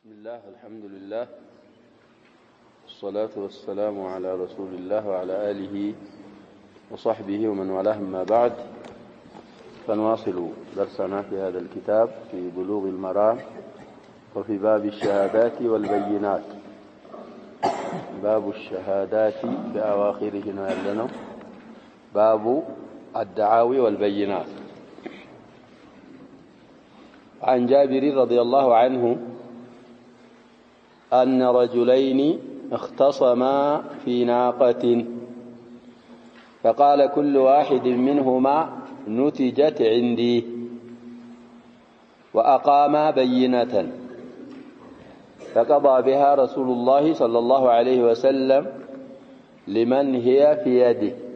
بسم الله الحمد لله والصلاة والسلام على رسول الله وعلى آله وصحبه ومن والاه ما بعد فنواصل درسنا في هذا الكتاب في بلوغ المرام وفي باب الشهادات والبينات باب الشهادات بأواخره لنا باب الدعاوي والبينات عن جابر رضي الله عنه أن رجلين اختصما في ناقة فقال كل واحد منهما نتجت عندي وأقاما بينة فقضى بها رسول الله صلى الله عليه وسلم لمن هي في يده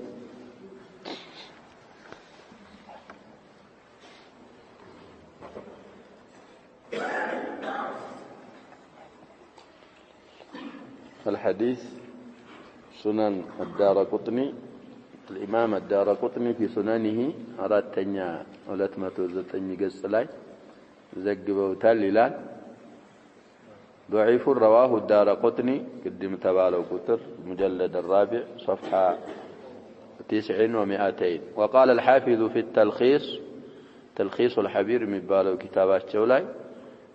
الحديث سنن الدارقطني الإمام الدارقطني في سننه أرادتني ولتمتو زتني قص لاي زقبوتال للال ضعيف رواه الدارقطني قدم تبالو كتر مجلد الرابع صفحة 900 وقال الحافظ في التلخيص تلخيص الحبير من بالو كتابات شولاي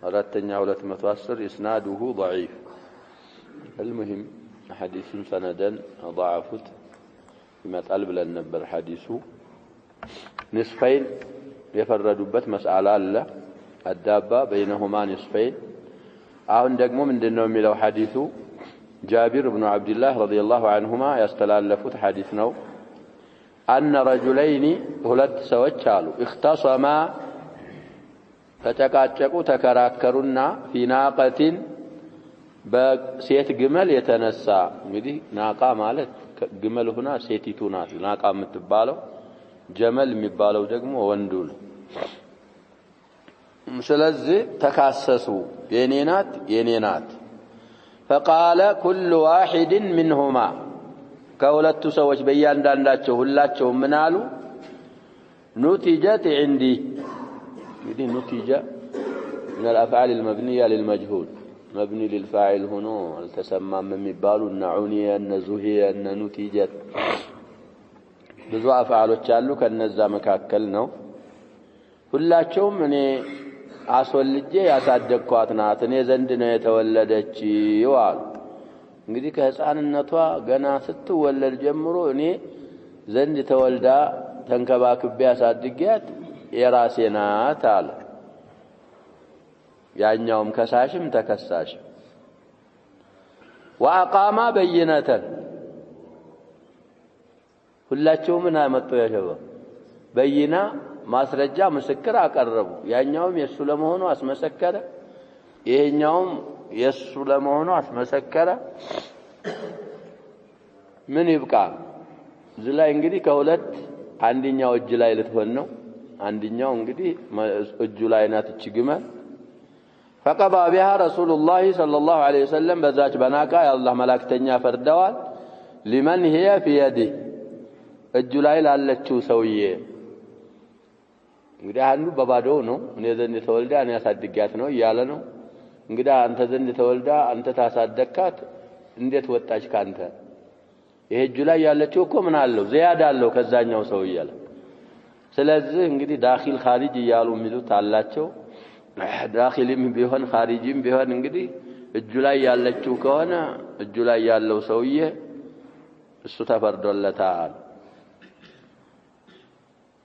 أرادتني ولتمتو أسر إسناده ضعيف المهم حديث سندا ضعفت بما طلب لنبر حديثه نصفين يفردوبت مسألة الله الدابة بينهما نصفين አሁን ደግሞ ምንድነው የሚለው ሐዲሱ ጃቢር ኢብኑ አብዱላህ ረዲየላሁ ዐንሁማ ያስተላለፉት ሐዲስ ነው أن رجلين ሁለት ሰዎች አሉ اختصما ተጨቃጨቁ ተከራከሩና في ناقة በሴት ግመል የተነሳ እንግዲህ ናቃ ማለት ግመል ሆና ሴቲቱ ናት ናቃ የምትባለው ጀመል የሚባለው ደግሞ ወንዱ ነው ስለዚህ ተካሰሱ የኔ ናት فقال كل واحد منهما ከሁለቱ ሰዎች በእያንዳንዳቸው ሁላቸው ምን አሉ نتجت عندي እንግዲህ نتجة من الأفعال المبنية للمجهول مبني للفاعل هنا التسمى من مبالو النعونية النزوهية النتيجة ብዙ አፍዓሎች አሉ ከነዛ መካከል ነው ሁላቸውም እኔ አስወልጄ ያሳደግኳት ናት እኔ ዘንድ ነው የተወለደችው አሉ እንግዲህ ከህፃንነቷ ገና ስትወለድ ጀምሮ እኔ ዘንድ ተወልዳ ተንከባክቤ ያሳድጊያት የራሴ ናት አለ ያኛውም ከሳሽም ተከሳሽም وأقام بينة ሁላቸውም ምን አመጡ ያሸበ በይና ማስረጃ ምስክር አቀረቡ ያኛውም የሱ ለመሆኑ አስመሰከረ ይሄኛውም የሱ ለመሆኑ አስመሰከረ ምን ይብቃ ዝላይ እንግዲህ ከሁለት አንደኛው እጅ ላይ ልትሆን ነው አንደኛው እንግዲህ እጁ ላይ ናት እቺ ግመል فقضى بها رسول الله صلى الله عليه وسلم بذات بناكا يا الله ملائكتኛ ፈርደዋል لمن هي في يده እጁ ላይ ላለችው ሰውዬ እንግዲህ አንዱ በባዶው ነው እኔ ዘንድ ተወልዳ እኔ ያሳድጋት ነው ይያለ ነው እንግዲህ አንተ ዘንድ ተወልዳ አንተ ታሳደግካት እንዴት ወጣች ካንተ ይሄ እጁ ላይ ያለችው እኮ ምን አለው زيادة አለው ከዛኛው ሰውዬ ያለ ስለዚህ እንግዲህ ዳኺል ኻሪጅ ይያሉ የሚሉት አላቸው ዳኺልም ቢሆን ኻሪጅም ቢሆን እንግዲህ እጁ ላይ ያለችው ከሆነ እጁ ላይ ያለው ሰውዬ እሱ ተፈርዶለታል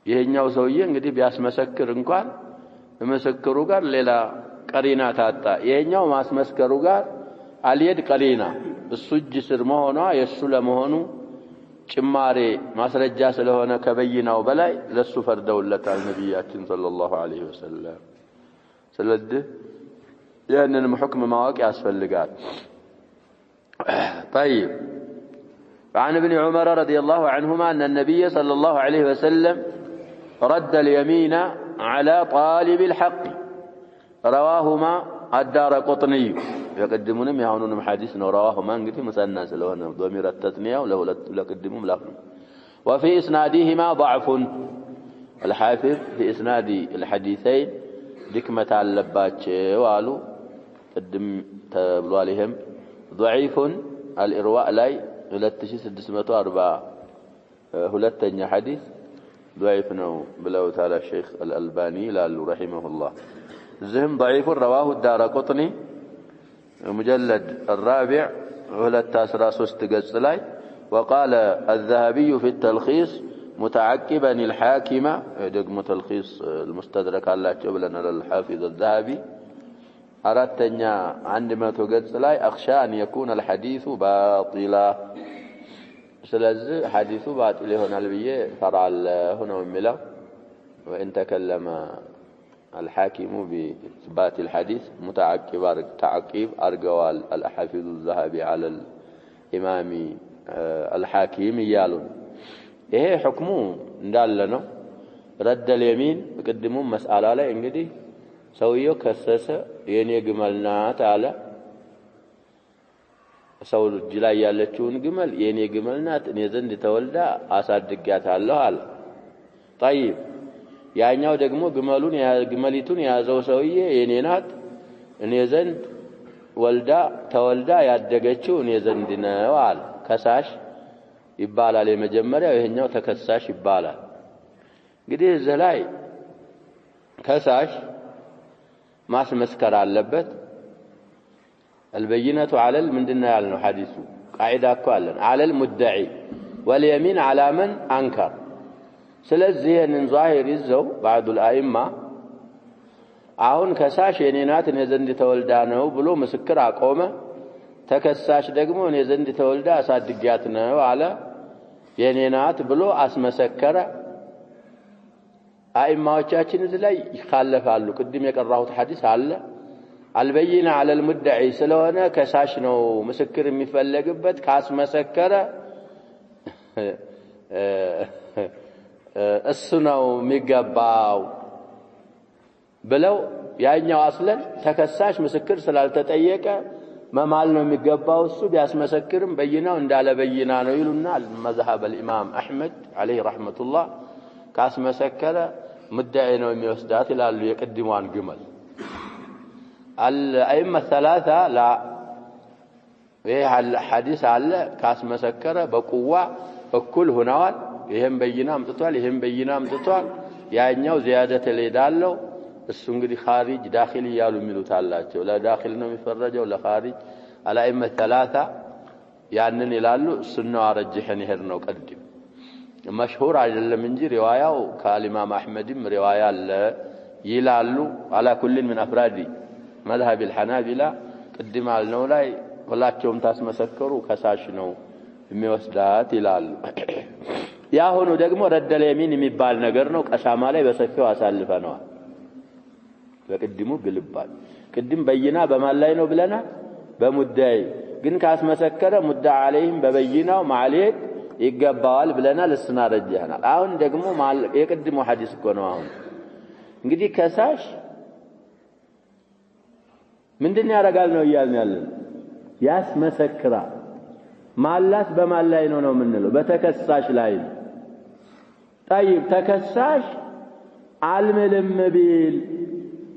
ይሄኛው ሰውዬ እንግዲህ ቢያስመሰክር እንኳን መስክሩ ጋር ሌላ ቀሪና ታጣ ይሄኛው ማስመስከሩ ጋር አልየድ ቀሪና እሱ እጅ ስር መሆኗ የሱ ለመሆኑ ጭማሬ ማስረጃ ስለሆነ ከበይናው በላይ ለሱ ፈርደውለታል ነብያችን ሰለላሁ ዐለይሂ ወሰለም ስለዚህ ያንንም ሁክም ማወቅ ያስፈልጋል طيب عن ابن عمر رضي الله عنهما أن النبي صلى الله عليه وسلم رد اليمين على طالب الحق رواهما الدارقطني يقدمونهم يهونون حديث رواهما انقتي مسنى سلوهن ضمير التثنية وله لقدمهم لهم وفي إسنادهما ضعف الحافظ في إسناد الحديثين ድክመት አለባቸው አሉ قدم تبلو عليهم ضعيف الإرواء لاي 2604 هلتني حديث ضعيف نو بلو تعالى الشيخ الألباني لالو رحمه الله الزهم ضعيف رواه الدارقطني مجلد الرابع هلت أسرى سستقص لاي وقال الذهبي في التلخيص متعقبا الحاكم دقم تلخيص المستدرك على جبلنا للحافظ الذهبي أردتني عندما تقص لاي أخشى أن يكون الحديث باطلا سلازي حديث باطل هنا البيه فرع هنا وملا وإن تكلم الحاكم بإثبات الحديث متعقب تعقيب أرجو الحافظ الذهبي على الإمام الحاكم يالون إيه حكمه ندالنا رد اليمين بقدمون مسألة لا إنجدي سويه كسسة يني جملنا تعالى ሰው ልጅ ላይ ያለችውን ግመል የኔ ግመል ናት እኔ ዘንድ ተወልዳ አሳድጋታለሁ አለ طيب ያኛው ደግሞ ግመሊቱን ያዘው ሰውዬ የኔ ናት እኔ ዘንድ ተወልዳ ያደገችው እኔ ዘንድ ነው አለ ከሳሽ ይባላል የመጀመሪያው ይሄኛው ተከሳሽ ይባላል እንግዲህ እዚህ ላይ ከሳሽ ማስመስከር አለበት البينة على من دنا يالنا حديثه قاعدة كوالن على المدعي واليمين على من أنكر سلزي من ظاهر الزو بعض الأئمة عون كساش ينينات نزند تولدانه بلو مسكر عقومة تكساش دقمو نزند تولدا صادقاتنا وعلى ينينات بلو أسمسكر أئمة وشاشين زلي يخالف على قدم يقرأه حديث على البينة على المدعي سلونا كساشنو مسكر مفلقبت كاس مسكرة السنو ميقباو بلو يعني أصلا تكساش مسكر سلال تتأيك ما مالنا ميقباو السو بياس مسكر بينا وندال بينا يقولنا المذهب الإمام أحمد عليه رحمة الله كاس مسكرة مدعينا وميوسدات لالو يقدموان قمل الأئمة الثلاثة لا إيه الحديث على كاس مسكرة بقوة الكل هناوال يهم بينام تطوال يهم بينام تطوال يعني زيادة اللي دالو السنجري خارج داخلي يالو ميلو تالاته ولا داخلنا مفرجة ولا خارج الأئمة الثلاثة يعني نلالو السنة أرجحني هرنا وقدم مشهور على منجي رواية وكالإمام أحمد رواية يلالو على كل من أفرادي مذهب الحنابلة قدم على النولاي ولاتهم تاس مسكروا كساشنو የሚወስዳት ይላሉ ያሁኑ ደግሞ ረድ ለሚን የሚባል ነገር ነው ቀሳማ ላይ በሰፊው አሳልፈናል በቅድሙ ግልባል ቅድም በይና በማን ላይ ነው ብለና በሙዳይ ግን ካስመሰከረ ሙዳ عليهم በበይናው ማለክ ይገባዋል ብለና ለስና ረጃናል አሁን ደግሞ የቅድሙ ሐዲስ እኮ ነው አሁን እንግዲህ ከሳሽ ምንድነው ያረጋል ነው ይያልን ያለን ያስመሰክራ ማላስ በማን ላይ ነው ምንለው በተከሳሽ ላይ طيب ተከሳሽ አልምልም ቢል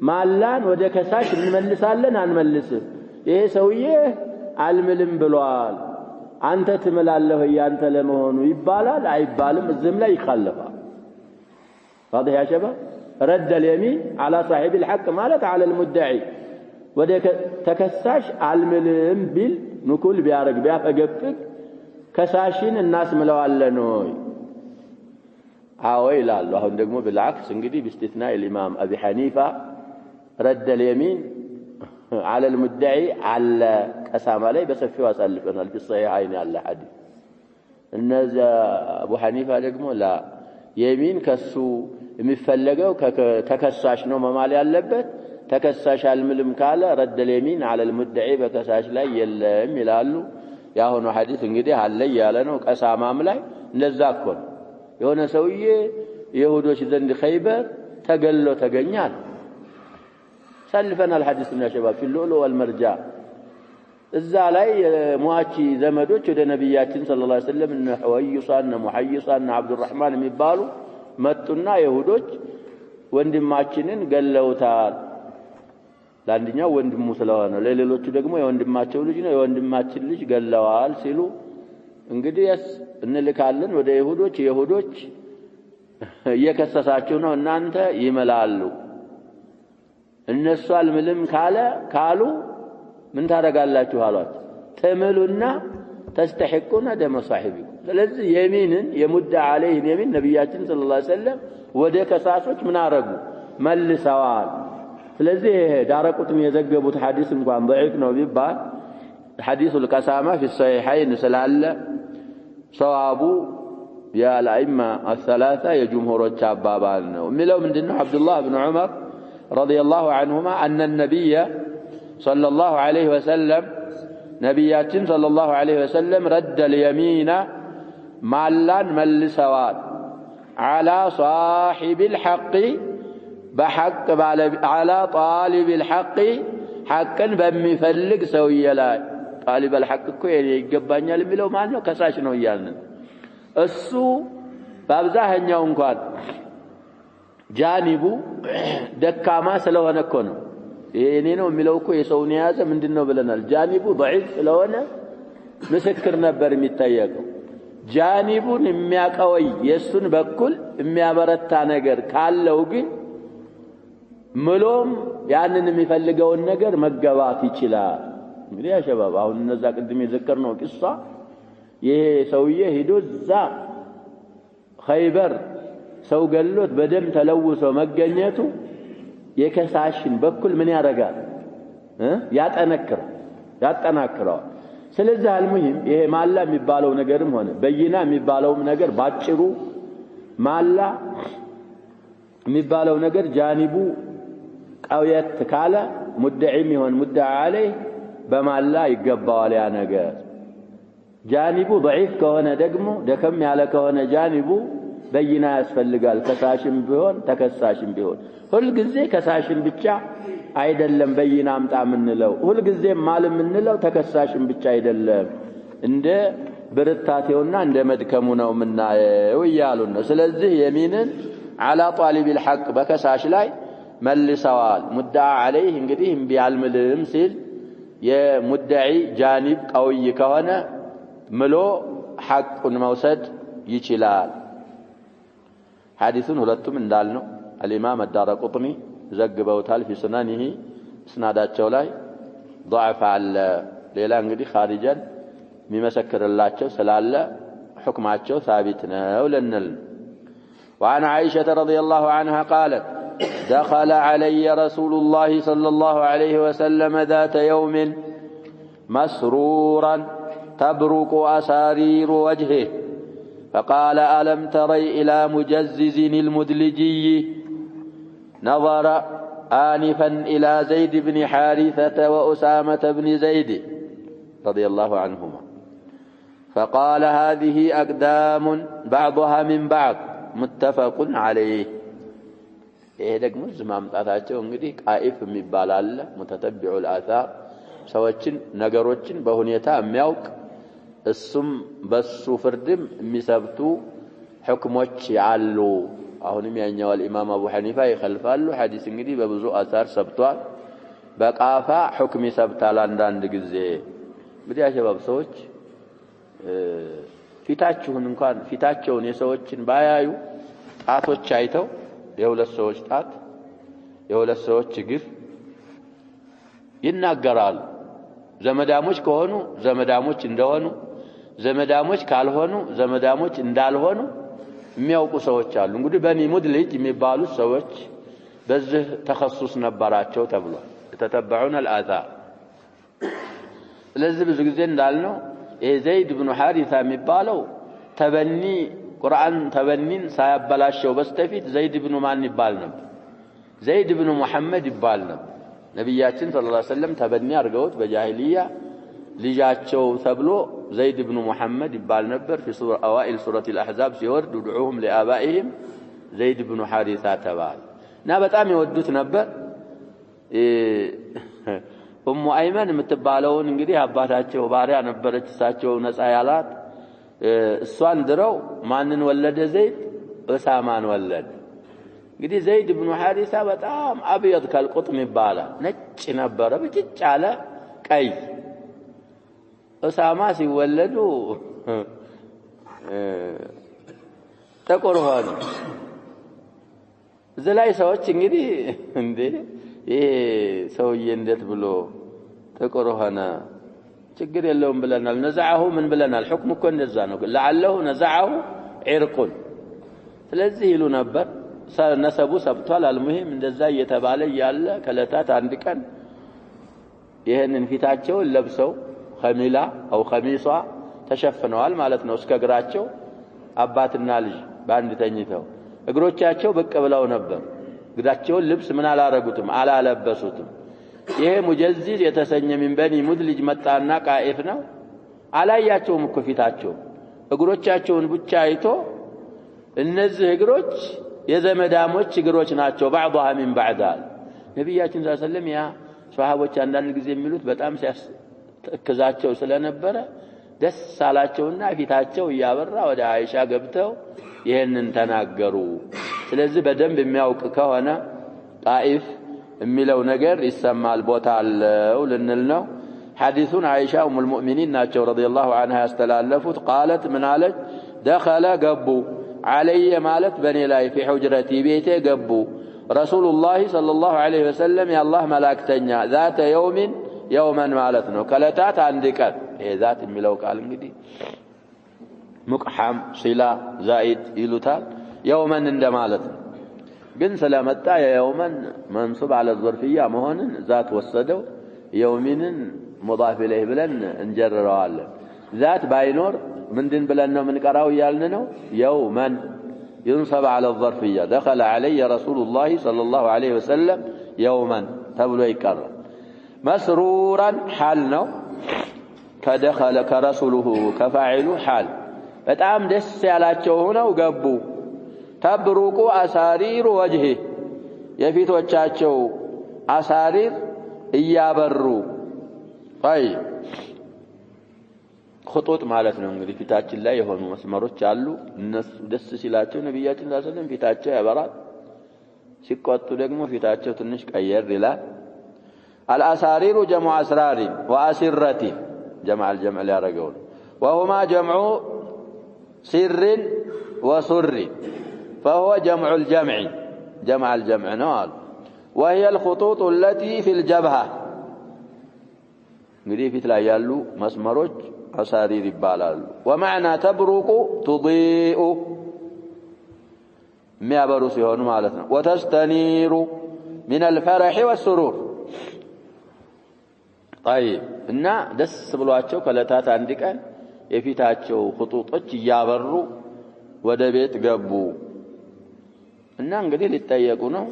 ማላን ወደ ከሳሽ እንመልሳለን አንመልስም ይሄ ሰውዬ አልምልም ብሏል አንተ ትምላለህ ያንተ ለመሆኑ ይባላል አይባልም እዚህም ላይ ይخالፋል واضح يا شباب رد اليمين على صاحب الحق مالك على المدعي ወደ ተከሳሽ አልምልም ቢል ንኩል ቢያረግ ቢያፈገፍግ ከሳሽን እናስምለዋለን ወይ አዎ ይላል አሁን ደግሞ بالعكس እንግዲህ باستثناء الامام ابي حنيفه رد اليمين على المدعي على قسامه ላይ በሰፊው አሳልፈናል في الصحيحين ያለ ሐዲስ እነዛ አቡ ሐኒፋ ደግሞ ላ የሚን ከሱ የሚፈለገው ተከሳሽ ነው መማል ያለበት ተከሳሽ አልምልም ካለ ረድ اليمين على المدعي በከሳሽ ላይ የለም ይላሉ ያሁኑ ሐዲስ እንግዲህ አለ ያለ ነው ቀሳማም ላይ እንደዛ እኮ የሆነ ሰውዬ ይሁዶች ዘንድ ኸይበር ተገሎ ተገኛል ሰልፈናል ሐዲስና ሸባብ ፍሉሉ ወልመርጃ እዛ ላይ ሙአቺ ዘመዶች ወደ ነብያችን ሰለላሁ ዐለይሂ ወሰለም እነ ወይሳና ሙሐይሳና አብዱራህማን የሚባሉ መጡና ይሁዶች ወንድማችንን ገለውታል ለአንደኛው ወንድሙ ስለሆነ ለሌሎቹ ደግሞ የወንድማቸው ልጅ ነው የወንድማችን ልጅ ገለዋል ሲሉ እንግዲህ እንልካለን ወደ ይሁዶች እየከሰሳችሁ ነው እናንተ ይመላሉ እነሱ አልምልም ካሉ ምን ታረጋላችሁ አሏት ተምሉና ተስተحقون ደም صاحبكم ስለዚህ የሚንን የሙዳ عليه የሚን ነብያችን ሰለላሁ ዐለይሂ ወሰለም ወደ ከሳሾች ምን አረጉ መልሰዋል ስለዚህ ዳረቁትም የዘገቡት ሐዲስ እንኳን ضعيف ነው ቢባል ሐዲሱ القسامة في الصحيحين ስላለ ሰዋቡ የአልአኢማ الثلاثه የجمهورዎች አባባል ነው የሚለው ምንድነው አብዱላህ ኢብኑ ዑመር رضي الله عنهما أن النبي صلى الله عليه وسلم نبياتين صلى الله عليه وسلم رد اليمين مالان ملسوات على صاحب الحق بحق على طالب الحق حقا بمفلق سوية لا طالب الحق كو يقبانيا لميلو مالنو كساش نو يالن السو بابزاهنيا انكوان ጃኒቡ ደካማ ስለሆነ እኮ ነው እኔ ነው የሚለው እኮ የሰውን ያዘ ምንድነው ብለናል ጃኒቡ ضعيف ስለሆነ ምስክር ነበር የሚታየቀው ጃኒቡን የሚያቀወይ የሱን በኩል የሚያበረታ ነገር ካለው ግን ምሎም ያንን የሚፈልገውን ነገር መገባት ይችላል እንግዲህ ያ ሸባብ አሁን እነዛ ቅድም የዘከርነው ቂሷ ይሄ ሰውዬ ሄዶ እዛ ኸይበር ሰው ገሎት በደም ተለውሶ መገኘቱ የከሳሽን በኩል ምን ያረጋል ያጠናክራል ስለዚህ አልሙሂም ይሄ ማላ የሚባለው ነገርም ሆነ በይና የሚባለውም ነገር ባጭሩ ማላ የሚባለው ነገር ጃኒቡ ቀውየት ካለ ሙድዒም ይሆን ሙድዓ عليه በማላ ይገባዋል ያ ነገር ጃኒቡ ضعيف ከሆነ ደግሞ ደከም ያለ ከሆነ ጃኒቡ በይና ያስፈልጋል ከሳሽም ቢሆን ተከሳሽም ቢሆን ሁሉ ጊዜ ከሳሽም ብቻ አይደለም በይና አምጣ ምንለው ሁሉ ጊዜ ማል ምንለው ተከሳሽም ብቻ አይደለም እንደ ብርታቴውና እንደ መድከሙ ነው ምናየው ይያሉ ነው ስለዚህ የሚንን على طالب الحق በከሳሽ ላይ መልሰዋል ሙዳዓ عليه እንግዲህ እምቢ አልምልም ሲል የሙዳዒ ጃኒብ ቀውይ ከሆነ ምሎ ሐቁን መውሰድ ይችላል حديثون ሁለቱም እንዳልነው الامام الدارقطني ዘግበውታል في سننه እስናዳቸው ላይ ضعف አለ ሌላ እንግዲህ خارجን የሚመሰክርላቸው ስላለ حكماቸው ثابت ነው ለነል وعن عائشة رضي الله عنها قالت دخل علي رسول الله صلى الله عليه وسلم ذات يوم مسرورا تبرق أسارير وجهه فقال ألم تري إلى مجزز المدلجي نظر آنفا إلى زيد بن حارثة وأسامة بن زيد رضي الله عنهما فقال هذه أقدام بعضها من بعض متفق عليه ይሄ ደግሞ ዝማምጣታቸው እንግዲህ ቃኢፍ የሚባል አለ متتبع الآثار ሰዎችን ነገሮችን በሁኔታ የሚያውቅ እሱም በሱ ፍርድም የሚሰብቱ ህክሞች ያሉ አሁንም ያኛው الامام ابو حنيفه ይخልፋሉ ሐዲስ እንግዲህ በብዙ አሳር ሰብቷል በቃፋ ህክም ይሰብታል አንዳንድ ጊዜ እንግዲህ አሸባብ ሰዎች ፊታቸውን እንኳን ፊታቸውን የሰዎችን ባያዩ ጣቶች አይተው የሁለት ሰዎች ጣት የሁለት ሰዎች እግር ይናገራሉ ዘመዳሞች ከሆኑ ዘመዳሞች እንደሆኑ ዘመዳሞች ካልሆኑ ዘመዳሞች እንዳልሆኑ የሚያውቁ ሰዎች አሉ እንግዲህ በኒ ሙድሊጅ የሚባሉ ሰዎች በዚህ ተخصص ነበራቸው ተብሏል ተተበዑን الآثار ስለዚህ ብዙ ጊዜ እንዳልነው ዘይድ ኢብኑ ሐሪሳ የሚባለው ተበኒ ቁርአን ተበኒን ሳያበላሸው በስተፊት ዘይድ ኢብኑ ማን ይባል ነበር ዘይድ ኢብኑ መሐመድ ይባል ነበር ነብያችን ሰለላሁ ዐለይሂ ወሰለም ተበኒ አርገውት በጃሂልያ ልጃቸው ተብሎ ዘይድ ኢብኑ መሐመድ ይባል ነበር في سوره اوائل سوره الاحزاب ሲወርድ ዱዑሁም ለአባኢሂም ዘይድ ኢብኑ ሐሪሳ ተባለ እና በጣም ይወዱት ነበር ኡሙ አይመን የምትባለውን እንግዲህ አባታቸው ባሪያ ነበረች እሳቸው ነፃ ያላት እሷን ድረው ማንን ወለደ ዘይድ ኡሳማን ወለደ እንግዲህ ዘይድ ኢብኑ ሐሪሳ በጣም አብየድ ከልቁጥም ይባላል ነጭ ነበረ ብጭጭ አለ ቀይ ኡሳማ ሲወለዱ ጥቁር ሆኑ ዘላይ ሰዎች እንግዲህ እንዴ ይሄ ሰውዬ እንዴት ብሎ ጥቁር ሆነ ችግር የለውም ብለናል ነዛሁ ምን ብለናል ሁክም እኮ እንደዛ ነው ለዓለሁ ነዛሁ ዒርቁን ስለዚህ ይሉ ነበር ነሰቡ ሰብቷል አልሙሂም እንደዛ እየተባለ ያለ ከለታት አንድ ቀን ይሄንን ፊታቸውን ለብሰው ኸሚላ አው ኸሚሷ ተሸፍነዋል ማለት ነው እስከ እግራቸው አባትና ልጅ ባንድ ተኝተው እግሮቻቸው ብቅ ብለው ነበር እግራቸውን ልብስ ምን አላረጉትም አላለበሱትም ይሄ ሙጀዚዝ የተሰኘ ምን በኒ ሙድልጅ መጣና ቃኢፍ ነው አላያቸውም እኮ ፊታቸው እግሮቻቸውን ብቻ አይቶ እነዚህ እግሮች የዘመዳሞች እግሮች ናቸው بعضها من بعض ነብያችን ሰለላሁ ዐለይሂ ወሰለም ያ ሷሃቦች አንዳንድ ጊዜ የሚሉት በጣም ሲያስከዛቸው ስለነበረ ደስ አላቸውና ፊታቸው ያበራ ወደ አይሻ ገብተው ይሄንን ተናገሩ ስለዚህ በደንብ የሚያውቅ ከሆነ ጣኢፍ የሚለው ነገር ይሰማል ቦታ አለው ልንል ነው ሐዲሱን አይሻ ኡም المؤمنين ናቸው ረዲየላሁ ዐንሃ ያስተላለፉት قالت من አለች دخل ገቡ علي مالت بني لاي في حجرتي بيتي قبو رسول الله صلى الله عليه وسلم يا الله ملاكتنيا ذات يوم يوما مالتنا كلتات عندك ذات الملو قال انجدي مقحم صلة زائد يلوتال يوما عند مالتنا ግን ስለመጣ يوما منصوب على الظرفيه مهون ذات وسدوا يومين مضاف اليه ብለን እንጀረዋለን ذات باينور ምንድን ብለን ነው ምንቀራው ያልን ነው يوما ينصب على الظرفيه دخل علي رسول الله صلى الله عليه وسلم يوما ተብሎ ይቀራል مسرورا حال ነው كدخل كرسوله كفاعل حال በጣም ደስ ያላቸው ሆነው ገቡ ተብሩቁ አሳሪር وجهه የፊቶቻቸው አሳሪር እያበሩ طيب خطوط ማለት ነው እንግዲህ ፊታችን ላይ የሆኑ መስመሮች አሉ እነሱ ደስ ሲላቸው ነብያችን ሰለላሁ ፊታቸው ያበራል ሲቆጡ ደግሞ ፊታቸው ትንሽ ቀየር ይላል الاسارير جمع اسرار واسرة جمع الجمع ያረጋው وهما جمع سر وسر فهو جمع الجمع جمع الجمع نوال وهي الخطوط التي في الجبهة እንግዲህ ፊት ላይ ያሉ መስመሮች أسارير ይባላሉ ومعنى تبرق تضيء የሚያበሩ ሲሆኑ ማለት ነው وتستنير من الفرح والسرور طيب እና ደስ ብሏቸው ከለታት አንድ ቀን የፊታቸው خطوጦች ያበሩ ወደ ቤት ገቡ እና እንግዲህ ሊጠየቁ ነው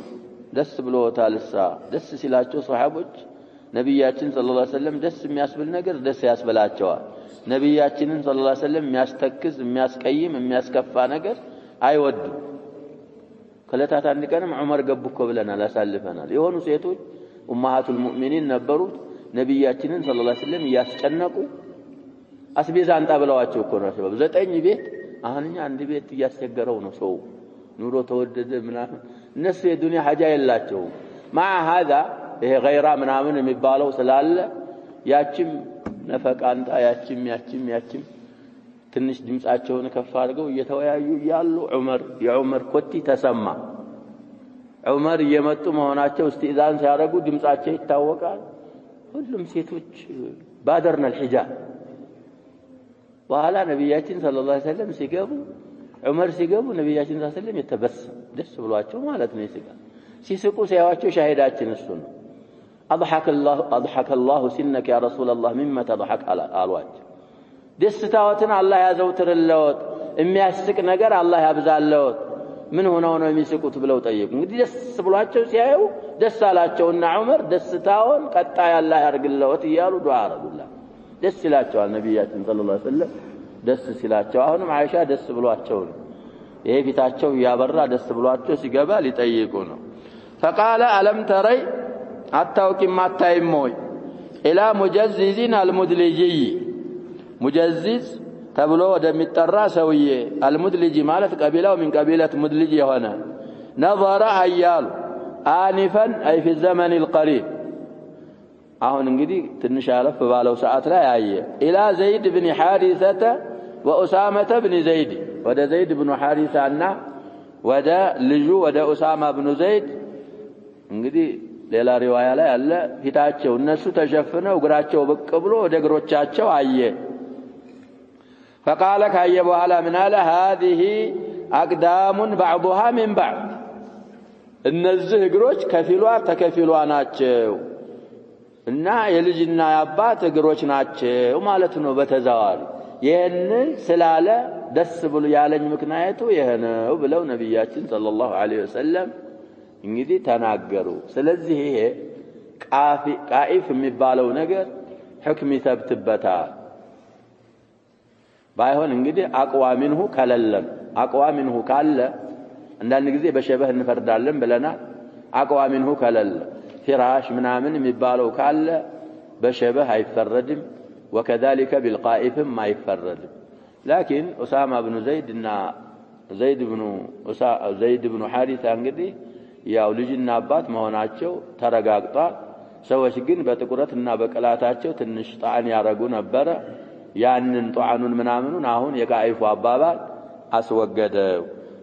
ደስ ብሎታልሳ ደስ ሲላቸው ሱሐቦች ነብያችን ሰለላሁ ዐለይሂ ወሰለም ደስ የሚያስብል ነገር ደስ ያስበላቸዋል ነብያችንን ሰለላሁ ዐለይሂ ወሰለም የሚያስተክዝ የሚያስቀይም የሚያስከፋ ነገር አይወዱ ከለታት አንድ ቀንም ዑመር ገቡኮ ብለናል አሳልፈናል የሆኑ ሴቶች ኡማሃቱል ሙእሚኒን ነበሩ ነብያችንን ሰለላሁ ዐለይሂ ወሰለም ያስጨነቁ አስቤዛ አንጣ ብለዋቸው እኮ ነው ሰበብ 9 ቤት አሁንኛ አንድ ቤት ያስቸገረው ነው ሰው ኑሮ ተወደደ ምናምን እነሱ የዱንያ ሐጃ የላቸው مع هذا ይሄ ገይራ ምናምን የሚባለው ስላለ ያቺም ነፈቃ አንጣ ያቺም ትንሽ ድምጻቸውን ከፍ አድርገው እየተወያዩ ያሉ የዑመር ኮቲ ተሰማ ዑመር እየመጡ መሆናቸው እስቲዛን ሲያደርጉ ድምጻቸው ይታወቃል ሁሉም ሴቶች ባደርና الحجاب በኋላ ነብያችን ሰለላሁ ዐለይሂ ወሰለም ሲገቡ ዑመር ሲገቡ ነብያችን ሰለላሁ ዐለይሂ ወሰለም የተበሰሙ ደስ ብሏቸው ማለት ነው ሲስቁ ሲያዋቸው ሻሂዳችን እሱ ነው اضحك الله سنك يا رسول الله مما تضحك አሏቸው ደስታዎትን አላህ ያዘውትርልዎት የሚያስቅ ነገር አላህ ያብዛልዎት ምን ሆነው ነው የሚስቁት ብለው ጠየቁ እንግዲህ ደስ ብሏቸው ሲያዩ ደስ አላቸውና ዑመር ደስታውን ቀጣይ አላህ ያርግልዎት ይያሉ ዱዓ አረጉላ ደስ ይላቸዋል ነብያችን ሰለላሁ ዐለይሂ ወሰለም ደስ ሲላቸው አሁንም አይሻ ደስ ብሏቸው ይሄ ፊታቸው ያበራ ደስ ብሏቸው ሲገባ ሊጠይቁ ነው فقال ألم تري አታውቂም አታይም ወይ ኢላ ሙጀዚዚን አልሙድሊጂ ሙጀዚዝ ተብሎ ወደሚጠራ ሰውዬ አልሙድሊጂ ማለት ቀቢላው ምን ቀቢለት ሙድሊጂ የሆነ نظر أيال آنفا أي في الزمن القريب أهون انجدي تنشالف بالو ساعات لا يعيه إلى زيد بن حارثة وأسامة بن زيد ودا زيد بن حارثة عنا ودا لجو ودا أسامة بن زيد انجدي ሌላ ሪዋያ ላይ አለ ፊታቸው እነሱ ተሸፍነው እግራቸው ብቅ ብሎ ወደ እግሮቻቸው አየ فقال ካየ በኋላ ምን አለ هذه أقدام بعضها من بعض እነዚህ እግሮች ከፊሏ ተከፊሏ ናቸው እና የልጅና ያባት እግሮች ናቸው ማለት ነው በተዛዋሪ ይሄንን ስላለ ደስ ብሎ ያለኝ ምክንያቱ ይሄ ነው ብለው ነብያችን ሰለላሁ ዐለይሂ ወሰለም እንግዲህ ተናገሩ ስለዚህ ይሄ ቃኢፍ የሚባለው ነገር ህክም ይተብትበታል ባይሆን እንግዲህ አቅዋ منه ከለለም አቅዋ منه ካለ አንዳንድ ጊዜ በሸበህ እንፈርዳለን ብለና አቅዋ منه ከለለ ፍራሽ ምናምን የሚባለው ካለ በሸበህ አይፈረድም وكذلك بالقائف ما يفرد لكن أسامة بن زيد እና زيد بن حارثة እንግዲህ ያው ልጅና አባት መሆናቸው ተረጋግጧል ሰዎች ግን በጥቁረትና በቀላታቸው ትንሽ ጣዕን ያረጉ ነበር ያንን ጧኑን ምናምኑን አሁን የቃይፉ አባባል አስወገደው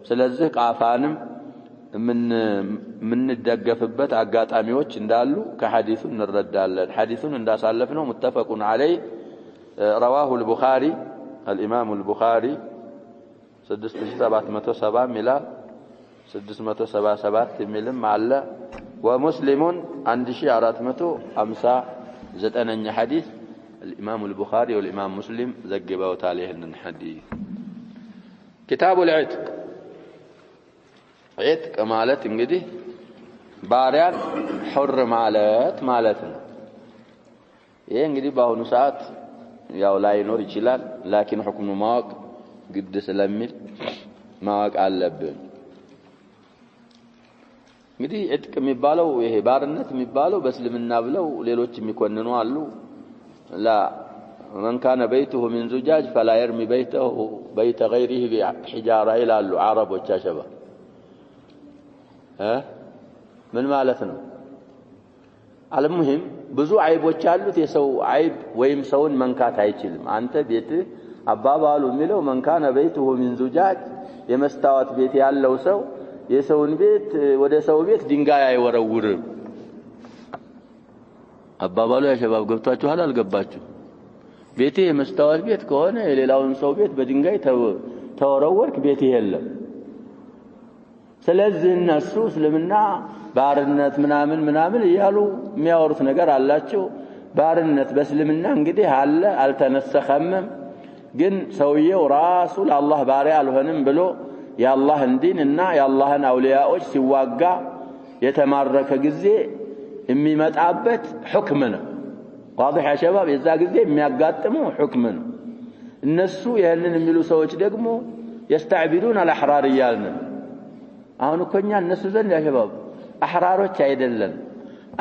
ስለዚህ ቃፋንም ምን ደገፍበት አጋጣሚዎች እንዳሉ ከሐዲሱ እንረዳለን ሐዲሱን እንዳሳለፍነው متفقون عليه رواه البخاري الامام البخاري 6770 ሚላል 677 የሚልም አለ ومسلم 1459ኛ ሐዲስ الامام البخاري والامام مسلم ዘግበውታል ይሄንን ሐዲስ كتاب العتق عتق ማለት እንግዲህ ባሪያን حر ማለት ነው ይሄ እንግዲህ በአሁኑ ሰዓት ያው ላይኖር ይችላል لكن حكم ማወቅ ግድ ስለሚል ማወቅ አለብን እንግዲህ ዕጥቅ የሚባለው ይሄ ባርነት የሚባለው በእስልምና ብለው ሌሎች የሚኮንኑ አሉ لا من كان بيته من زجاج فلا يرمي بيت غيره بحجارة ይላሉ አረቦች አሸባ ምን ማለት ነው አልሙሂም ብዙ አይቦች አሉት የሰው አይብ ወይም ሰውን መንካት አይችልም አንተ ቤት አባባሉ የሚለው من كان بيته من زجاج የመስታወት ቤት ያለው ሰው የሰውን ቤት ወደ ሰው ቤት ድንጋይ አይወረውርም አባባሉ ያሸባብ ገብታችኋል አልገባችሁ ቤቴ የመስታወት ቤት ከሆነ የሌላውን ሰው ቤት በድንጋይ ተወረወርክ ቤት የለም ስለዚህ እነሱ እስልምና ባርነት ምናምን ይያሉ የሚያወሩት ነገር አላቸው ባርነት በእስልምና እንግዲህ አለ አልተነሰኸም ግን ሰውየው ራሱ ለአላህ ባሪያ አልሆንም ብሎ የአላህን ዲንና የአላህን አውሊያዎች ሲዋጋ የተማረከ ጊዜ የሚመጣበት ሁክም ነው واضح يا شباب የዛ ጊዜ የሚያጋጥመው ሁክም ነው እነሱ ይሄንን የሚሉ ሰዎች ደግሞ يستعبدون الاحرار ይያልን አሁን እኮኛ እነሱ ዘንድ ያ شباب አህራሮች አይደለም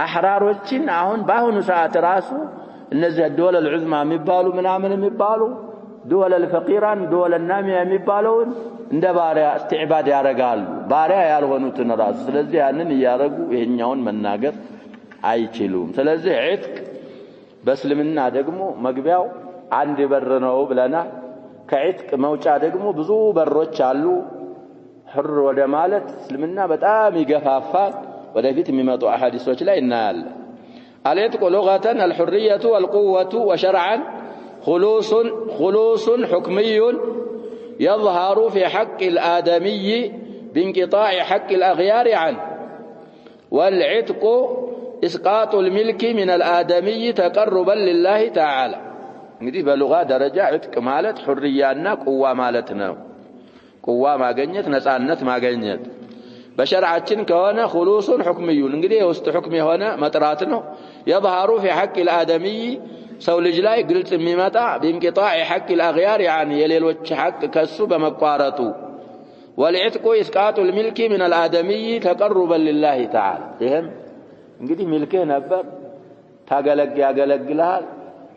አህራሮችን አሁን ባሁኑ ሰዓት ራሱ እነዚህ الدول العظمى የሚባሉ ምናምን የሚባሉ دول الفقيران دول النامية የሚባለውን እንደ ባሪያ استعباد ያረጋሉ ባሪያ ያልሆኑትን ራሱ ስለዚህ ያንን ያረጉ ይሄኛውን መናገር አይችሉም ስለዚህ ዕጥቅ በእስልምና ደግሞ መግቢያው አንድ በር ነው ብለና ከዕጥቅ መውጫ ደግሞ ብዙ በሮች አሉ حر ወደ ማለት እስልምና በጣም ይገፋፋል ወደፊት የሚመጡ አሐዲሶች ላይ እናያለን العتق لغة الحرية والقوة وشرعا خلوص حكمي يظهر في حق الآدمي بانقطاع حق الأغيار عنه والعتق إسقاط الملك من الآدمي تقربا لله تعالى እንግዲህ በሉጋ ደረጃ ዕጥቅ ማለት ሑርያና ቁዋ ማለት ነው ቁዋ ማግኘት ነፃነት ማግኘት በሸርዓችን ከሆነ خلوص حكمي እንግዲህ የውስጥ ሁክም የሆነ መጥራት ነው يظهر في حق الآدمي ሰው ልጅ ላይ ግልጽ የሚመጣ بانقطاع حق الأغيار يعني የሌሎች ሐቅ ከሱ በመቋረጡ والعتق إسقاط الملك من الآدمي تقربا لله تعالى ይሄም እንግዲህ ሚልክህ ነበር ያገለግልሃል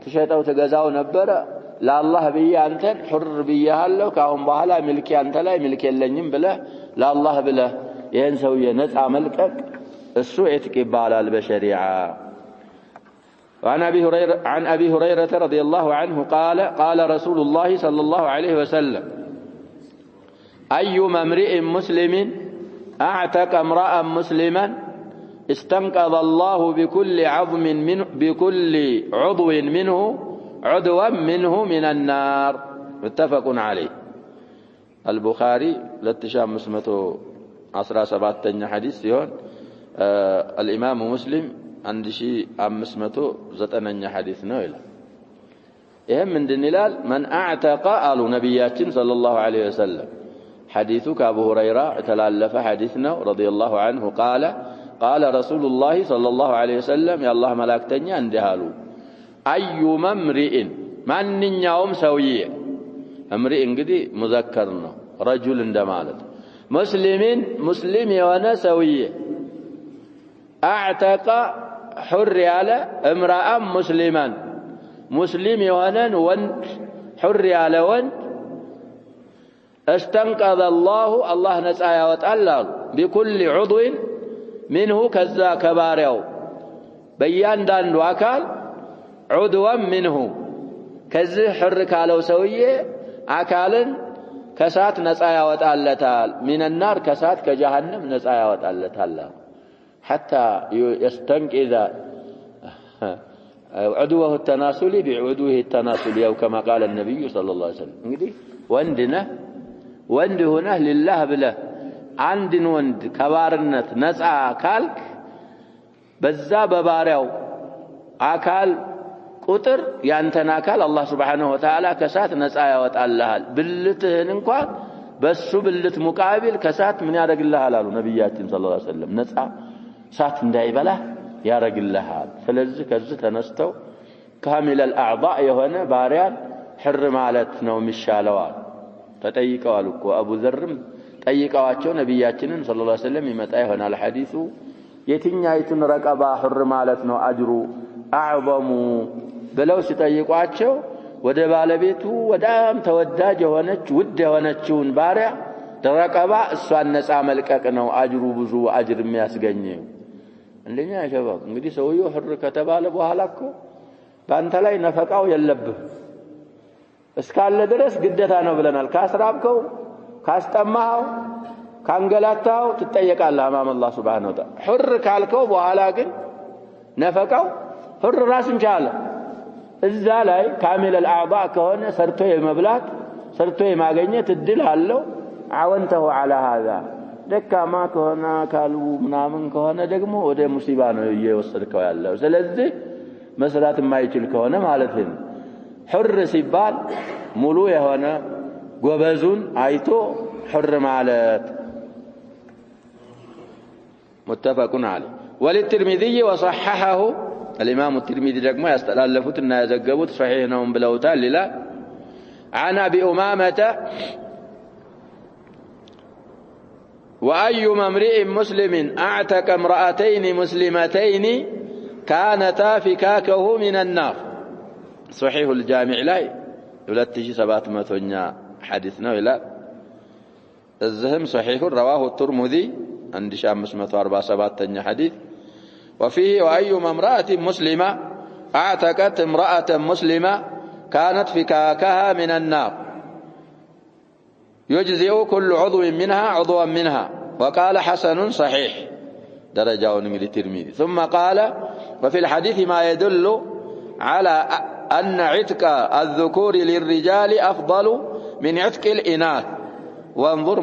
ተሸጠው ተገዛው ነበር ለአላህ ብዬ አንተን ሑር ብያለሁ ካሁን በኋላ ሚልክ አንተ ላይ ሚልክ የለኝም ብለህ ለአላህ ብለህ ينسوا ينزع ملكك السوء تقبال البشريعة. عن أبي هريرة رضي الله عنه قال رسول الله صلى الله عليه وسلم أيما امرئ مسلم أعتق امرأ مسلما استنقذ الله بكل عضو منه عدوا منه من النار. متفق عليه. البخاري لتشام مسمته 17 حديث يون الإمام مسلم عند شيء 509 حديث نويل. إهم من دنيلال من أعتق آل نبياتين صلى الله عليه وسلم. حديثك أبو هريرة تلالف حديثنا رضي الله عنه قال رسول الله صلى الله عليه وسلم يا الله ملاكتني عندهالو أيما امرئ من يوم سوية امرئ قدي مذكرنا رجل اندمالت مسلم يوانا سوية أعتق حر على امرأ مسلما مسلم يوانا وانت حر على وانت استنقذ الله نسعى وتعالى بكل عضو منه كذا كباريو بيان دان واكال عضوا منه كذا حرك على سويه اكالن كسات نسعى وتعالى من النار كسات كجهنم نسعى وتعالى حتى يستنقذ عدوه التناسلي بعدوه التناسلي أو كما قال النبي صلى الله عليه وسلم. እንግዲህ ወንድ ሆነህ لله ብለህ አንድን ወንድ ከባርነት ነፃ ካልክ በዛ በባሪያው አካል ቁጥር ያንተን አካል አላህ Subhanahu Wa Ta'ala ከሳት ነፃ ያወጣልሃል። ብልትህን እንኳን በሱ ብልት ሙቃቢል ከሳት ምን ያደርግልሃል አሉ ነብያችን ሰለላሁ ዐለይሂ ወሰለም። ነፃ ሳት እንዳይበላ ያረግልሃል። ስለዚህ ከዚህ ተነስተው ካሚል الأعضاء የሆነ ባሪያን حر ማለት ነው የሚሻለዋል። ተጠይቀዋል እኮ አቡ ዘርም ጠይቀዋቸው ነብያችንን ሰለላሁ ዐለይሂ ወሰለም ይመጣ ይሆናል ሐዲሱ የትኛይቱን ረቀባ حر ማለት ነው አጅሩ አዕظሙ ብለው ሲጠይቋቸው ወደ ባለቤቱ ወዳም ተወዳጅ የሆነች ውድ የሆነችውን ባሪያ ረቀባ እሷን ነፃ መልቀቅ ነው አጅሩ ብዙ አጅር የሚያስገኘው። እንደኛ ያሸባብ እንግዲህ ሰውየው حر ከተባለ በኋላ እኮ ባንተ ላይ ነፈቃው የለብህ እስካለ ድረስ ግዴታ ነው ብለናል። ካስራብከው ካስጠማው ካንገላታው ትጠየቃለህ አማም አላህ Subhanahu Wa Ta'ala። حر ካልከው በኋላ ግን ነፈቃው حر ራስን ቻለ እዛ ላይ ካሚል الأعضاء ከሆነ ሰርቶ የመብላት ሰርቶ የማግኘት እድል አለው። አወንተው على هذا ደካማ ከሆነ ካሉ ምናምን ከሆነ ደግሞ ወደ ሙሲባ ነው እየወሰድከው ያለው። ስለዚህ መስራት የማይችል ከሆነ ማለት ነው حر ሲባል ሙሉ የሆነ ጎበዙን አይቶ حر ማለት متفق عليه. وللترمذي وصححه الإمام الترمذي ደግሞ ያስተላለፉትና ያዘገቡት صحيح ነው ብለውታል ይላል. عن أبي أمامة وأيما امرئ مسلم أعتق امرأتين مسلمتين كانتا فكاكه من النار. صحيح الجامع لاي 2700 حديثنا إلى الزهم صحيح رواه الترمذي عند 547 حديث. وفيه وأيما امرأة مسلمة أعتقت امرأة مسلمة كانت فكاكها من النار يجزئ كل عضو منها عضوا منها. وقال حسن صحيح درجة من الترمذي. ثم قال وفي الحديث ما يدل على أن عتق الذكور للرجال أفضل من عتق الإناث. وانظر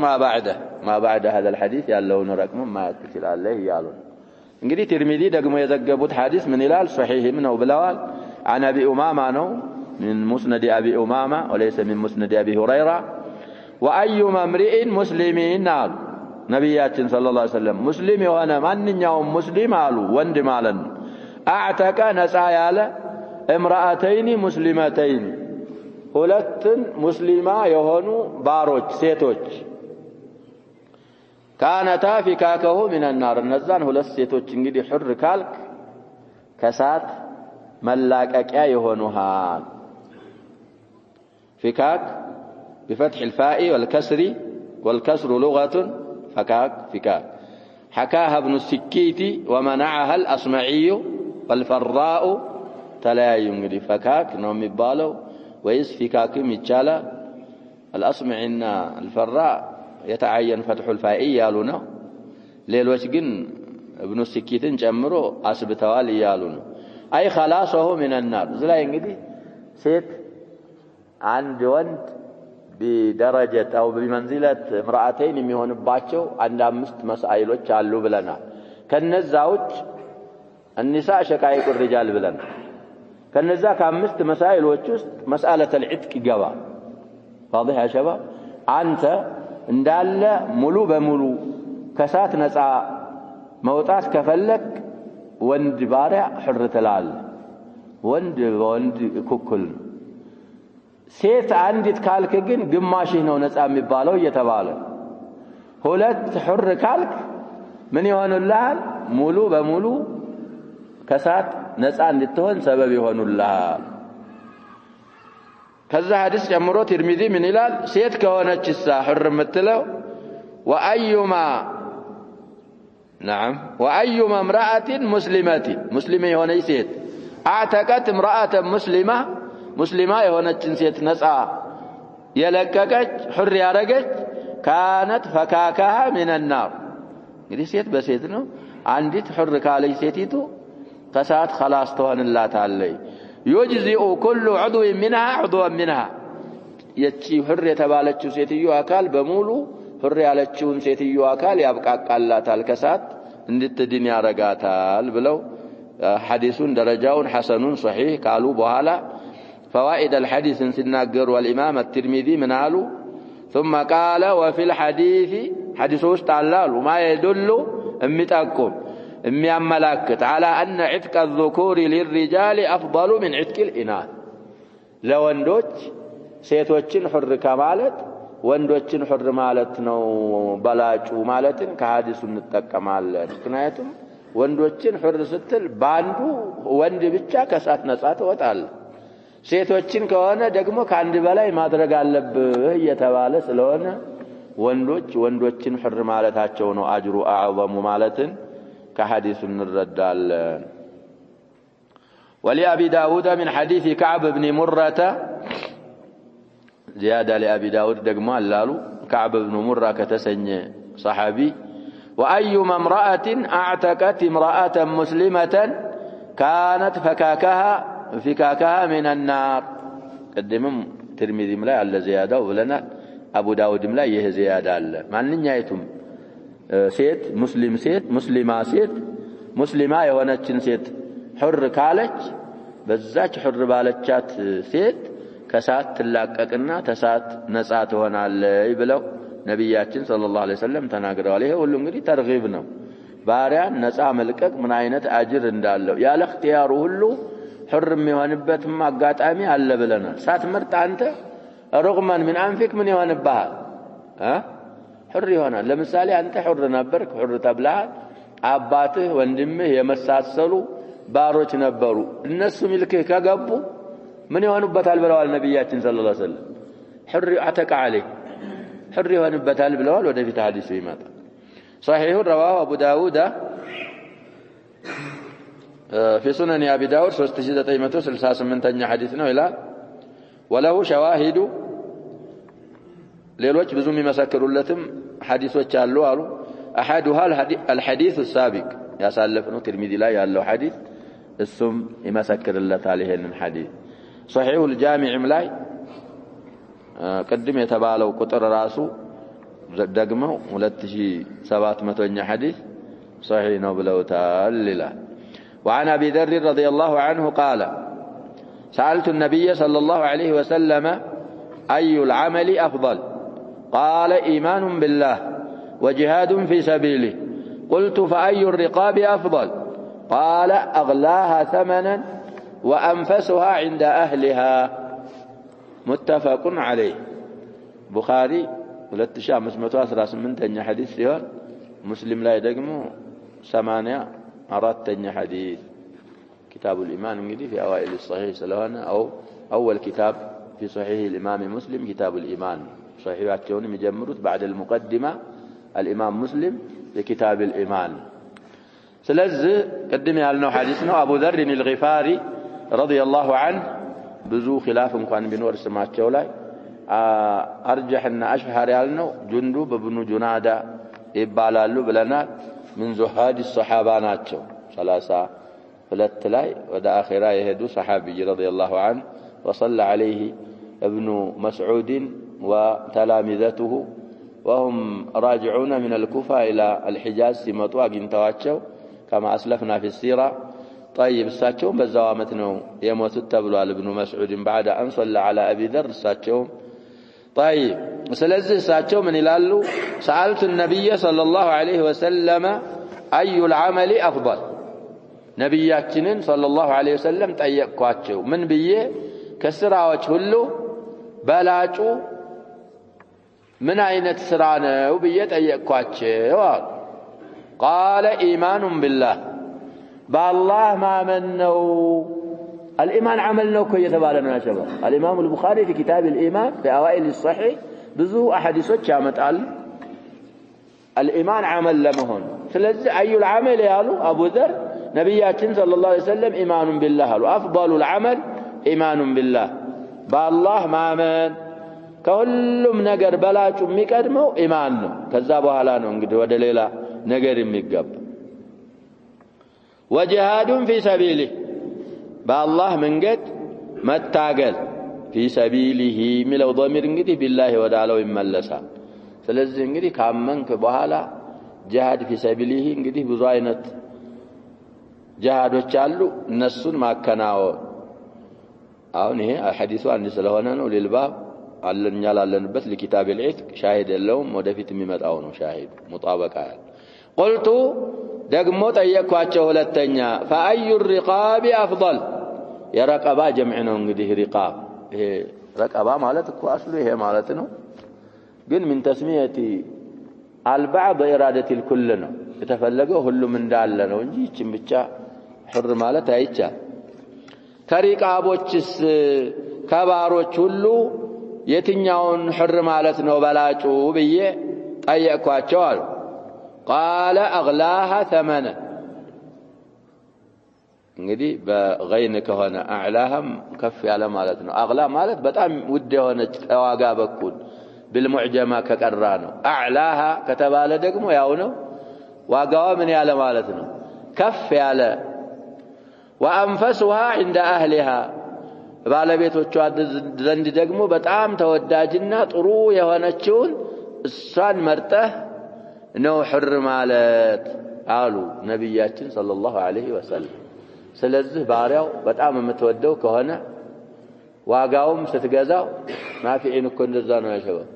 ما بعد هذا الحديث يالون رقم ما يتكل عليه يالون. انجدي ترمذي دقم يذقبوت حديث من إلال صحيح منه بلوال عن أبي أمامة من مسند أبي أمامة وليس من مسند أبي هريرة. وأيما امرئ مسلمين نال نبيات صلى الله عليه وسلم مسلم وانا من يوم مسلم قالوا وند مالا أعتق نسايا امرأتين مسلمتين ሁለት ሙስሊማ የሆኑ ባሮች ሴቶች ካነታ ፊካከሁ من النار እነዛን ሁለት ሴቶች እንግዲህ حر ካልክ ከሳት መላቀቂያ ይሆኑሃል። فكاك بفتح الفاء والكسر والكسر لغة فكاك حكاها ابن السكيت ومنعها الأصمعي والفراء تلاي እንግዲህ ፈካክ ነው የሚባለው ወይስ ፊካክም ይቻላል الأصمعينا الفراء يتعين فتح الفاء ያሉ ነው ሌሎች ግን ابن السكيتን ጨምሮ አስብተዋል ያሉ ነው አይ خلاصه من النار ዝላይ እንግዲህ ሴት አንድ ወንድ بدرجة أو بمنزلة امرأتين يميهون باتشو عند أمست مسائلوች አሉ ብለናል ከነዛውች النساء شقائق الرجال ብለናል ከነዛ ከአምስት مسائلوች ውስጥ مسألة العتق ገባ واضح يا شباب አንተ እንዳለ ሙሉ በሙሉ ከሳት ነፃ መውጣት ከፈለክ ወንድ ባሪያ حر ትላለህ ወንድ ወንድ ኩኩል ሴት አንዲት ካልክ ግን ግማሽህ ነው ነፃ የሚባለው እየተባለ ሁለት حر ካልክ ምን ይሆንልሃል ሙሉ በሙሉ ከሳት ነፃ እንድትሆን ሰበብ ይሆንልሃል ከዛ ሐዲስ ጀምሮ ትርሚዚ ምን ይላል ሴት ከሆነችሳ حر የምትለው وأيما امرأة مسلمة የሆነች ሴት اعتقت امرأة مسلمة የሆነችን ሴት ነፃ የለቀቀች حر ያረገች كانت فكاكها من النار እንግዲህ ሴት በሴት ነው አንዲት حر ካለች ሴቲቱ ከሳት خلاص ትሆንላታለች يجزئ كل عضو منها የቺ حر የተባለችው ሴትዮ አካል በሙሉ حر ያለችውን ሴትዮ አካል ያብቃቃላታል ከሳት እንድትድን ያረጋታል ብለው حديثون درجاون حسنون صحيح قالوا بوهلا فوائد الحديث سنناقر والإمام الترمذي من قالوا ثم قال وفي الحديث حديث وستعلال وما يدل امتاكم امياملاكت على أن عتق الذكور للرجال أفضل من عتق الإناث لو اندوش سيتوچن حر كمالت واندوچن حر مالت نو بلاچو مالتن كحديث نتقمالن ምክንያቱም ወንዶችን حر ስትል ባንዱ ወንድ ብቻ ከሳት ነፃ ተወጣለ ሴቶችን ከሆነ ደግሞ ካንድ በላይ ማድረግ አለብህ እየተባለ ስለሆነ ወንዶችን حر ማለታቸው ነው አጅሩ አዕظሙ ማለትን ከሐዲሱ እንረዳለን ولأبي داود من حديث كعب بن مرة زيادة لأبي داود دقما اللالو كعب بن مرة كتسني صحابي وأيما امرأة اعتقت امرأة مسلمة كانت فكاكها من النار قدمم ترمذي ملا على زيادة ولنا أبو داود ملا يه زيادة الله مع نيايتهم ሴት ሙስሊም ሴት ሙስሊማ ሴት ሙስሊማ የሆነችን ሴት حر ካለች በዛች حر ባለቻት ሴት ከሳት ትላቀቅና ተሳት ነፃ ትሆናለች ብለው ነብያችን ሰለላሁ ዐለይሂ ወሰለም ተናግረዋል ይሄ ሁሉ እንግዲህ ተርጊብ ነው ባሪያን ነፃ መልቀቅ ምን አይነት አጅር እንዳለው ያለ اختيار ሁሉ حر የሚሆንበትም አጋጣሚ አለ ብለናል ሳትመርጥ አንተ رغما من انفك ምን ይሆንብሃል حر ይሆናል ለምሳሌ አንተ حر ነበርክ حر ተብለሃል አባትህ ወንድምህ የመሳሰሉ ባሮች ነበሩ እነሱ ሚልክህ ከገቡ ምን ይሆኑበታል ብለዋል ነብያችን ሰለላሁ ዐለይሂ ወሰለም حر اعتق عليه حر ይሆንበታል ብለዋል ወደፊት ሐዲሱ ይመጣል صحيح رواه ابو داود في سنن ابي داود 3968ኛ ሐዲስ ነው ይላል وله شواهد ሌሎች ብዙ የሚመሰክሩለትም ሐዲሶች አሉ አሉ احدها الحديث السابق ያሳለፈነው ትርሚዚ ላይ ያለው ሐዲስ እሱም ይመሰክርለታል ይሄንን ሐዲስ صحيح الجامع ላይ قدم የተባለው ቁጥር ራሱ ደግመው 2700ኛ ሐዲስ صحيح ነው ብለውታል ይላል وعن ابي ذر رضي الله عنه قال سألت النبي صلى الله عليه وسلم أي العمل أفضل قال إيمان بالله وجهاد في سبيله قلت فأي الرقاب أفضل قال أغلاها ثمنا وأنفسها عند أهلها متفق عليه بخاري 2518 حديث سيون مسلم لا يدقمو 84 حديث كتاب الإيمان في أوائل الصحيح سلوانا أو أول كتاب في صحيح الإمام مسلم كتاب الإيمان صحيحاتهم يجمرت بعد المقدمة الإمام مسلم የኪታብ الإيمان ስለዚህ ቅድም ያልነው ሐዲስ ነው አቡ ዘር الغفار رضي الله عنه ብዙ ኺላፍ እንኳን ቢኖር ስማቸው ላይ አርጀህና አሽሃር ያልነው ጁንዱብ ኢብኑ ጁናዳ ይባላሉ ብለናል من زهاد الصحابة ናቸው 32 ላይ ወደ አኺራ የሄዱ ሰሃቢ رضي الله عنه وصلى عليه ابن مسعود وتلامذته وهم راجعون من الكوفة إلى الحجاز سمطوا أجنتواቸው كما أسلفنا في السيرة طيب الساتشوم بالزوامتنا يموت التبلوال ابن مسعود بعد أن صلى على أبي ذر الساتشوم طيب سلزه الساتشوم من إلالو سألت النبي صلى الله عليه وسلم أي العمل أفضل نبياتنا صلى الله عليه وسلم تأيقاتشو من بيه كسراوش هلو بلاجو من أين تسرانا وبيه تأيقاتشو قال إيمان بالله بالله ما منه الإيمان عملنا كي يتبالنا يا شباب الإمام البخاري في كتاب الإيمان في أوائل الصحيح بذو أحاديث شامت الإيمان عمل لمهن فلذي أي العمل يالو أبو ذر نبياتنا صلى الله عليه وسلم إيمان بالله أفضل العمل إيمان بالله بالله ما من كلهم نجر بلاج مقدمه إيمانه كذابوا لنا نقد ودليلا نجر مقب وجهاد في سبيله بالله من قد متاقل في سبيله ملو ضمير انقدي بالله ودعلو يملسا ስለዚህ እንግዲህ ካመንክ በኋላ ጂሃድ في سبيله እንግዲህ ብዙ አይነት ጂሃዶች አሉ እነሱን ማከናወን አሁን ይሄ ሐዲሱ አንድ ስለሆነ ነው ለልባብ አለኛ ላለንበት ለኪታብ العتق ሻሂድ የለውም ወደፊት የሚመጣው ነው ሻሂድ ሙጣበቃ قلت ደግሞ ጠየቅኳቸው ሁለተኛ فأي الرقاب أفضل የረቀባ ጀምዕ ነው እንግዲህ ሪቃብ ይሄ ረቀባ ማለት እኮ አስሉ ይሄ ማለት ነው ግን من تسميه البعض إرادة الكل ነው የተፈለገው ሁሉም እንዳለ ነው እንጂ እቺን ብቻ حر ማለት አይቻል ከሪቃቦችስ ከባሮች ሁሉ የትኛውን حر ማለት ነው በላጩ ብዬ ጠየቅኳቸው አሉ قال أغلاها ثمنا እንግዲህ በغين ከሆነ اعلاهم ከፍ ያለ ማለት ነው اغلا ማለት በጣም ውድ የሆነች ዋጋ በኩል بالمعجمه ከቀራ ነው اعلاها ከተባለ ደግሞ ያው ነው ዋጋዋ ምን ያለ ማለት ነው ከፍ ያለ وانفسها عند اهلها ባለቤቶቿ ዘንድ ደግሞ በጣም ተወዳጅና ጥሩ የሆነችውን እሷን መርጠህ ነው حر ማለት አሉ ነብያችን ሰለላሁ ዐለይሂ ወሰለም ስለዚህ ባሪያው በጣም የምትወደው ከሆነ ዋጋውም ስትገዛው ናፊዒን እኮ እንደዛ ነው ያሸበው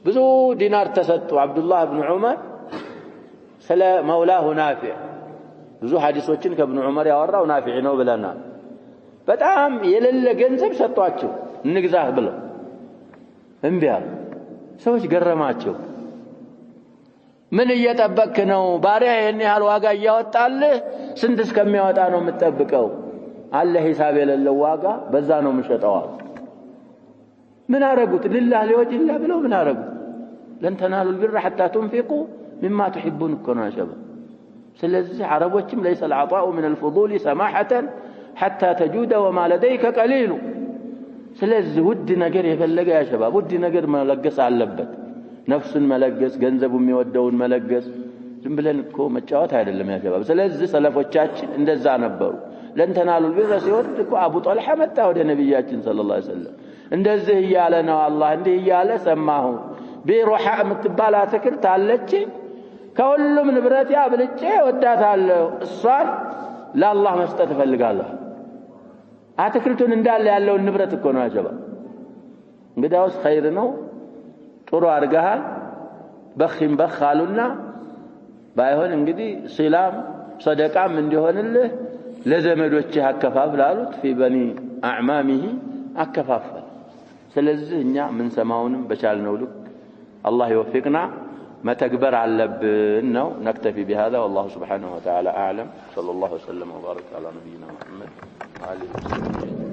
ብዙ ዲናር ተሰጡ አብዱላህ ኢብኑ ዑመር ስለ መውላሁ ናፊዕ ብዙ ሐዲሶችን ከኢብኑ ዑመር ያወራው ናፊዕ ነው ብለናል በጣም የሌለ ገንዘብ ሰጧቸው እንግዛህ ብለው እምቢ አሉ ሰዎች ገረማቸው ምን እየጠበቅክ ነው ባሪያ የኔ ያህል ዋጋ እያወጣልህ ስንት እስከሚያወጣ ነው የምትጠብቀው አለ ሂሳብ የሌለው ዋጋ በዛ ነው የምሸጠው ምን አረጉት لله لوجه الله ብለው ምን አረጉት لن تنالوا البر حتى تنفقوا مما تحبون كنا شباب ስለዚህ አረቦችም ليس العطاء من الفضول سماحة حتى تجود وما لديك قليل ስለዚህ ውድ ነገር የፈለገ ያ شباب ውድ ነገር መለገስ አለበት ነፍስን መለገስ ገንዘቡ የሚወደውን መለገስ ዝም ብለን እኮ መጫወት አይደለም ያ شباب ስለዚህ ሰለፎቻችን እንደዛ ነበሩ لن تنالوا البر ሲወርድ እኮ አቡ ጦልሃ መጣ ወደ ነብያችን ሰለላሁ ዐለይሂ ወሰለም እንደዚህ ይያለ ነው አላህ እንዲህ ይያለ ሰማሁ ቢሩሃ የምትባል አትክልት አለች ከሁሉም ንብረት ያብልጬ ወዳታለሁ እሷን ለአላህ መስጠት እፈልጋለሁ አትክልቱን እንዳለ ያለው ንብረት እኮ ነው አጀባ እንግዲያውስ ኸይር ነው ጥሩ አርጋሃል በኺም በኻሉና ባይሆን እንግዲህ ሲላም ሰደቃም እንዲሆንልህ ለዘመዶችህ አከፋፍል አሉት في بني اعمامه አከፋፈል ስለዚህ እኛ ምን ሰማውንም በቻልነው ልክ አላህ ይወፍቅና መተግበር አለብን ነው نكتفي بهذا والله سبحانه وتعالى اعلم صلى الله وسلم وبارك على نبينا محمد وعلى اله وصحبه